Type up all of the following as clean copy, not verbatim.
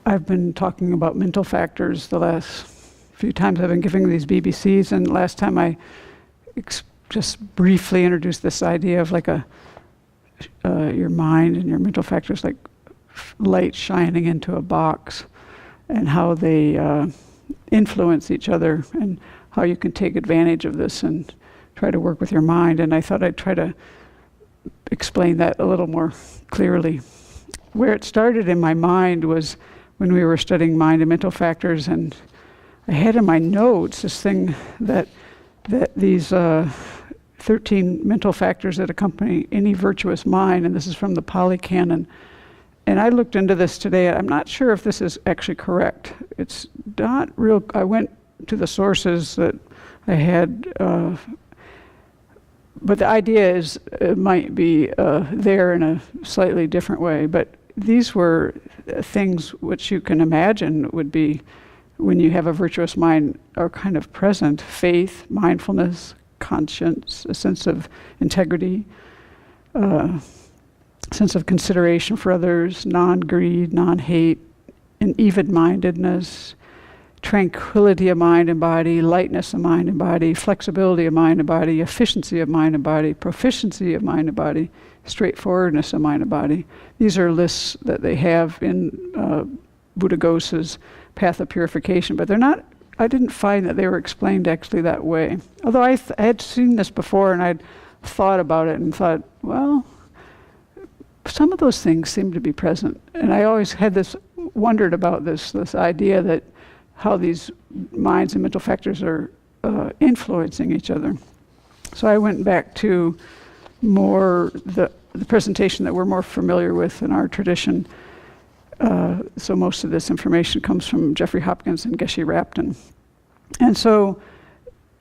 I've been talking about mental factors the last few times I've been giving these BBCs, and last time I just briefly introduced this idea of like your mind and your mental factors like light shining into a box, and how they influence each other, and how you can take advantage of this and try to work with your mind. And I thought I'd try to explain that a little more clearly. Where it started in my mind was when we were studying mind and mental factors, and I had in my notes this thing that these 13 mental factors that accompany any virtuous mind, and this is from the Pali Canon. And I looked into this today. I'm not sure if this is actually correct. It's not real. I went to the sources that I had, but the idea is it might be there in a slightly different way. But these were things which you can imagine would be, when you have a virtuous mind, are kind of present: faith, mindfulness, conscience, a sense of integrity, sense of consideration for others, non-greed, non-hate, and even-mindedness, tranquility of mind and body, lightness of mind and body, flexibility of mind and body, efficiency of mind and body, proficiency of mind and body, straightforwardness of mind and body. These are lists that they have in Buddhaghosa's Path of Purification, but they're not. I didn't find that they were explained actually that way. Although I had seen this before, and I'd thought about it and thought, well, some of those things seem to be present. And I always had wondered about this idea that how these minds and mental factors are influencing each other. So I went back to more the presentation that we're more familiar with in our tradition. So most of this information comes from Jeffrey Hopkins and Geshe Rapton. And so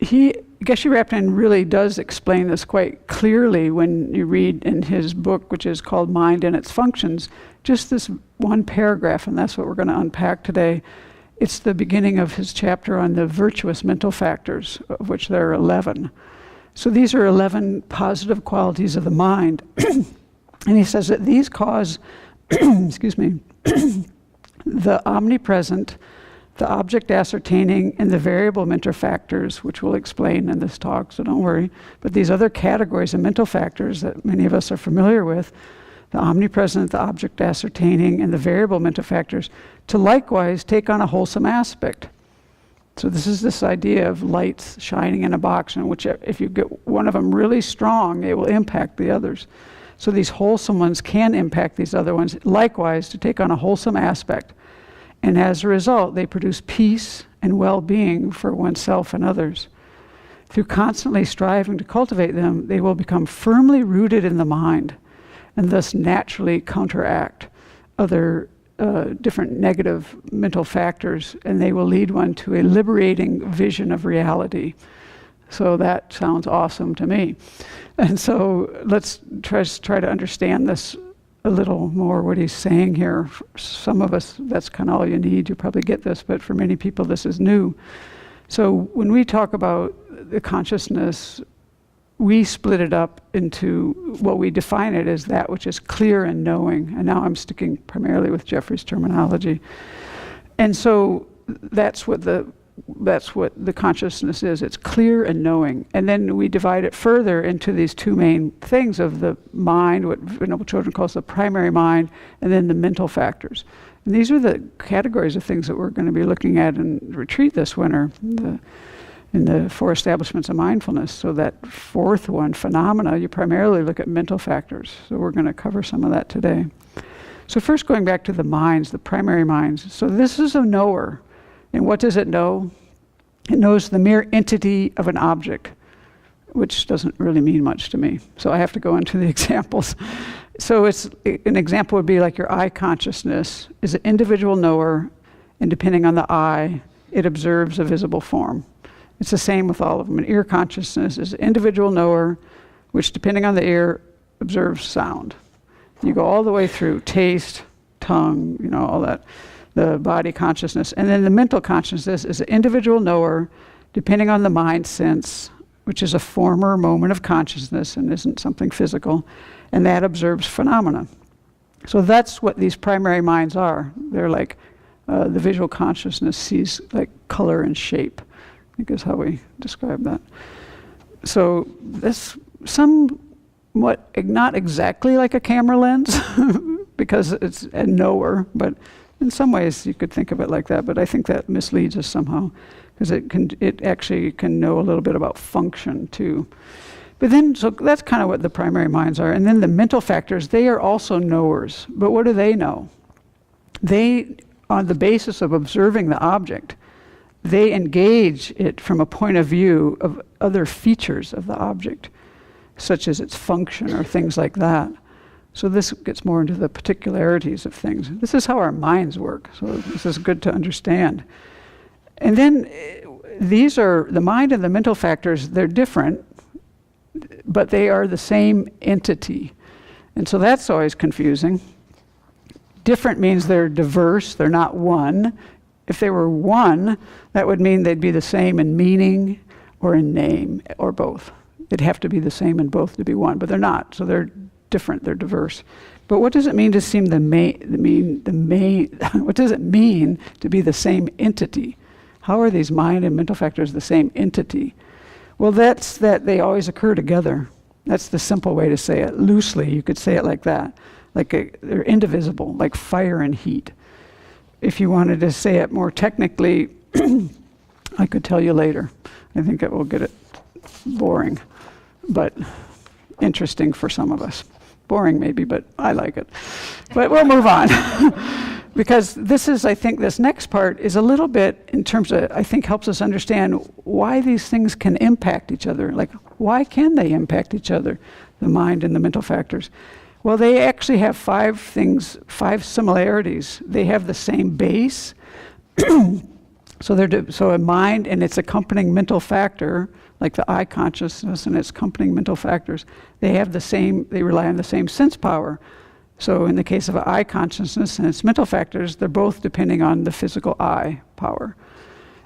Geshe Rapton really does explain this quite clearly when you read in his book, which is called Mind and Its Functions, just this one paragraph, and that's what we're going to unpack today. It's the beginning of his chapter on the virtuous mental factors, of which there are 11. So these are 11 positive qualities of the mind. And he says that these cause, excuse me, the omnipresent, the object ascertaining, and the variable mental factors, which we'll explain in this talk, so don't worry. But these other categories of mental factors that many of us are familiar with, the omnipresent, the object ascertaining, and the variable mental factors, to likewise take on a wholesome aspect. So this is this idea of lights shining in a box, in which if you get one of them really strong, it will impact the others. So these wholesome ones can impact these other ones, likewise to take on a wholesome aspect. And as a result, they produce peace and well-being for oneself and others. Through constantly striving to cultivate them, they will become firmly rooted in the mind, and thus naturally counteract other different negative mental factors, and they will lead one to a liberating vision of reality. So that sounds awesome to me. And so let's try to understand this a little more, what he's saying here. For some of us, that's kind of all you need. You probably get this, but for many people, this is new. So when we talk about the consciousness, we split it up into what we define it as that which is clear and knowing. And now I'm sticking primarily with Jeffrey's terminology. And so that's what the consciousness is. It's clear and knowing. And then we divide it further into these two main things of the mind, what Venerable Children calls the primary mind, and then the mental factors. And these are the categories of things that we're going to be looking at in retreat this winter, in the 4 establishments of mindfulness. So that fourth one, phenomena, you primarily look at mental factors. So we're going to cover some of that today. So first, going back to the minds, the primary minds. So this is a knower. And what does it know? It knows the mere entity of an object, which doesn't really mean much to me. So I have to go into the examples. So an example would be like your eye consciousness is an individual knower, and depending on the eye, it observes a visible form. It's the same with all of them. An ear consciousness is an individual knower, which depending on the ear, observes sound. You go all the way through taste, tongue, all that. The body consciousness. And then the mental consciousness is an individual knower, depending on the mind sense, which is a former moment of consciousness and isn't something physical, and that observes phenomena. So that's what these primary minds are. They're like The visual consciousness sees like color and shape, I think is how we describe that. So this somewhat, not exactly like a camera lens, because it's a knower, but in some ways you could think of it like that, but I think that misleads us somehow, because it actually can know a little bit about function too. But then, so that's kind of what the primary minds are. And then the mental factors, they are also knowers. But what do they know? They, on the basis of observing the object, they engage it from a point of view of other features of the object, such as its function or things like that. So this gets more into the particularities of things. This is how our minds work. So this is good to understand. And then these are, the mind and the mental factors, they're different, but they are the same entity. And so that's always confusing. Different means they're diverse, they're not one. If they were one, that would mean they'd be the same in meaning or in name, or both. They'd have to be the same in both to be one, but they're not. So they're different, they're diverse. But what does it mean to seem what does it mean to be the same entity? How are these mind and mental factors the same entity? Well, that's that they always occur together. That's the simple way to say it. Loosely, you could say it like that. They're indivisible, like fire and heat. If you wanted to say it more technically, I could tell you later. I think it will get it boring, but interesting for some of us. Boring maybe, but I like it. But we'll move on. Because this is, I think, this next part is a little bit, in terms of, I think, helps us understand why these things can impact each other. Like, why can they impact each other, the mind and the mental factors? Well, they actually have 5 similarities. They have the same base. So a mind and its accompanying mental factor, like the I consciousness and its accompanying mental factors, they rely on the same sense power. So in the case of I consciousness and its mental factors, they're both depending on the physical I power.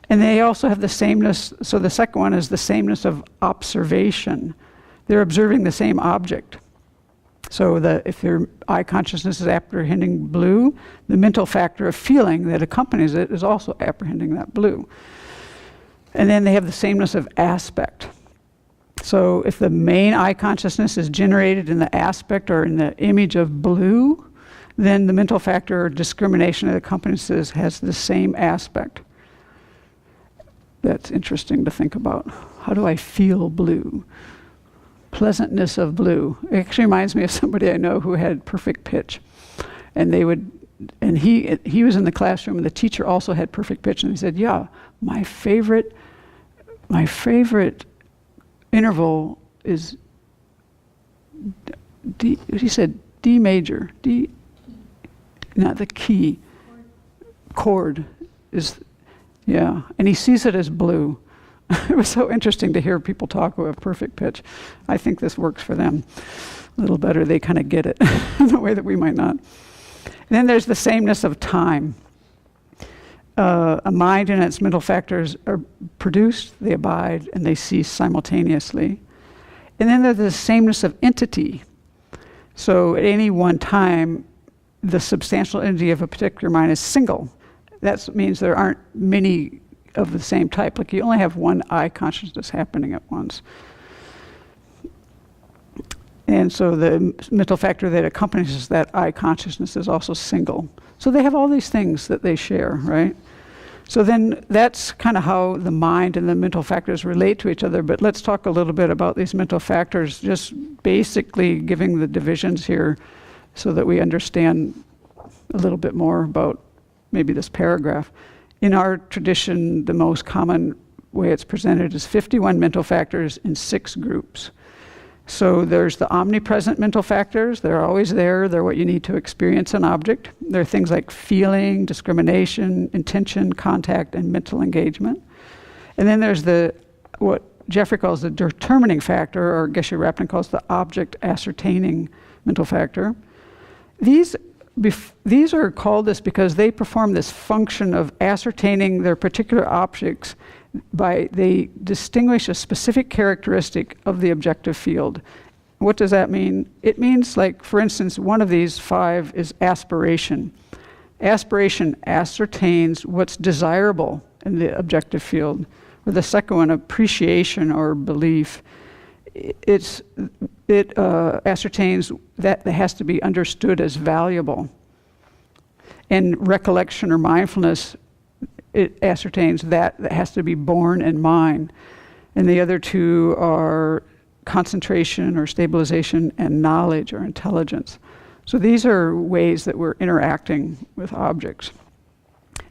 And they also have the sameness, so the second one is the sameness of observation. They're observing the same object. So if your I consciousness is apprehending blue, the mental factor of feeling that accompanies it is also apprehending that blue. And then they have the sameness of aspect. So if the main I consciousness is generated in the aspect or in the image of blue, then the mental factor or discrimination that accompanies this has the same aspect. That's interesting to think about. How do I feel blue? Pleasantness of blue. It actually reminds me of somebody I know who had perfect pitch. And he was in the classroom, and the teacher also had perfect pitch, and he said, yeah, my favorite interval is D, he said D major, D, not the key, chord is, yeah, and he sees it as blue. It was so interesting to hear people talk about perfect pitch. I think this works for them a little better. They kind of get it in a way that we might not. And then there's the sameness of time. A mind and its mental factors are produced, they abide, and they cease simultaneously. And then there's the sameness of entity. So at any one time, the substantial entity of a particular mind is single. That means there aren't many of the same type. Like you only have one I consciousness happening at once. And so the mental factor that accompanies that I consciousness is also single. So they have all these things that they share, right? So then that's kind of how the mind and the mental factors relate to each other. But let's talk a little bit about these mental factors, just basically giving the divisions here so that we understand a little bit more about maybe this paragraph. In our tradition, the most common way it's presented is 51 mental factors in 6 groups. So there's the omnipresent mental factors. They're always there. They're what you need to experience an object. They're things like feeling, discrimination, intention, contact, and mental engagement. And then there's what Jeffrey calls the determining factor, or Geshe Rapin calls the object ascertaining mental factor. These are called this because they perform this function of ascertaining their particular objects they distinguish a specific characteristic of the objective field. What does that mean? It means, like, for instance, one of these 5 is aspiration. Aspiration ascertains what's desirable in the objective field. Or the second one, appreciation or belief, it ascertains that it has to be understood as valuable. And recollection or mindfulness, it ascertains that has to be borne in mind. And the other two are concentration or stabilization and knowledge or intelligence. So these are ways that we're interacting with objects.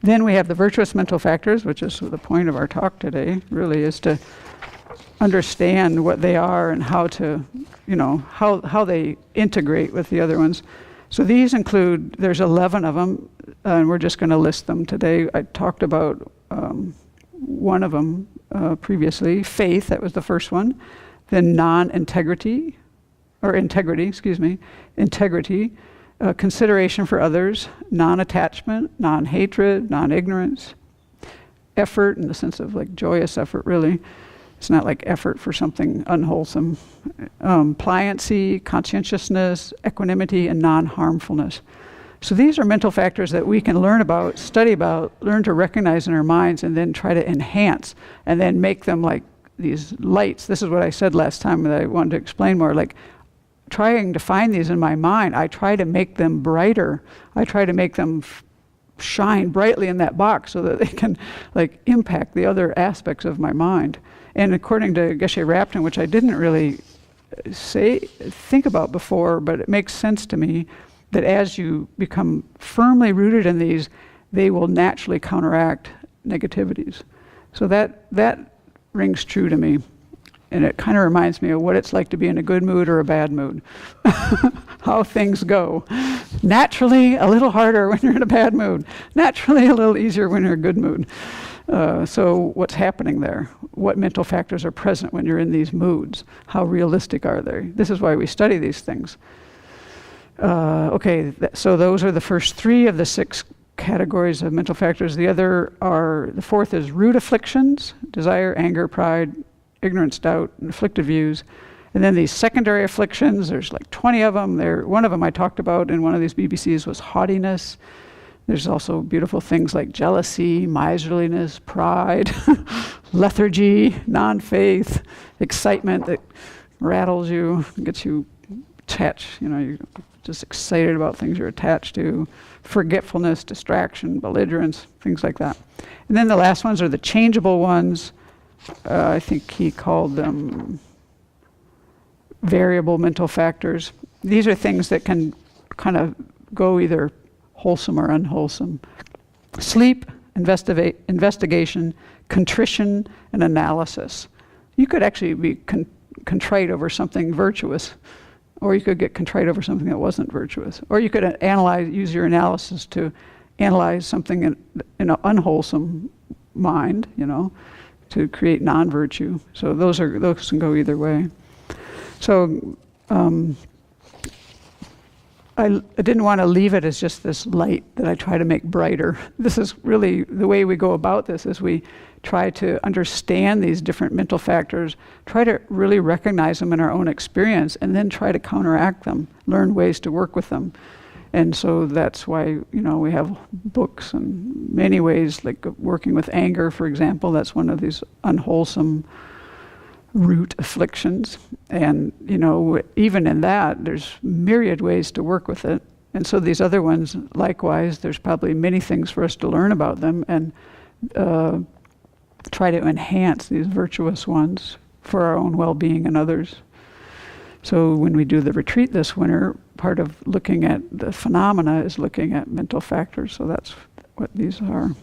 Then we have the virtuous mental factors, which is the point of our talk today, really, is to understand what they are and how to, how they integrate with the other ones. So these include, there's 11 of them, and we're just going to list them today. I talked about one of them previously, faith, that was the first one. Then integrity, consideration for others, non-attachment, non-hatred, non-ignorance, effort in the sense of like joyous effort, really. It's not like effort for something unwholesome. Pliancy, conscientiousness, equanimity, and non-harmfulness. So these are mental factors that we can learn about, study about, learn to recognize in our minds, and then try to enhance, and then make them like these lights. This is what I said last time that I wanted to explain more, like trying to find these in my mind. I try to make them brighter. I try to make them shine brightly in that box so that they can like impact the other aspects of my mind. And according to Geshe Rapton, which I didn't really think about before, but it makes sense to me, that as you become firmly rooted in these, they will naturally counteract negativities. So that rings true to me. And it kind of reminds me of what it's like to be in a good mood or a bad mood. How things go. Naturally, a little harder when you're in a bad mood. Naturally, a little easier when you're in a good mood. So what's happening there? What mental factors are present when you're in these moods? How realistic are they? This is why we study these things. So those are the first three of the 6 categories of mental factors. The fourth is root afflictions, desire, anger, pride, ignorance, doubt, and afflictive views. And then these secondary afflictions, there's like 20 of them. One of them I talked about in one of these BBCs was haughtiness. There's also beautiful things like jealousy, miserliness, pride, lethargy, non-faith, excitement that rattles you, gets you attached, you're just excited about things you're attached to, forgetfulness, distraction, belligerence, things like that. And then the last ones are the changeable ones. I think he called them variable mental factors. These are things that can kind of go either wholesome or unwholesome. Sleep, investigation, contrition, and analysis. You could actually be contrite over something virtuous, or you could get contrite over something that wasn't virtuous. Or you could use your analysis to analyze something in an unwholesome mind, to create non-virtue. So those can go either way. So I didn't want to leave it as just this light that I try to make brighter. This is really the way we go about this, is we try to understand these different mental factors, try to really recognize them in our own experience, and then try to counteract them, learn ways to work with them. And so that's why, we have books and many ways, like working with anger, for example. That's one of these unwholesome root afflictions. And, even in that, there's myriad ways to work with it. And so these other ones, likewise, there's probably many things for us to learn about them and try to enhance these virtuous ones for our own well-being and others. So when we do the retreat this winter, part of looking at the phenomena is looking at mental factors. So that's what these are.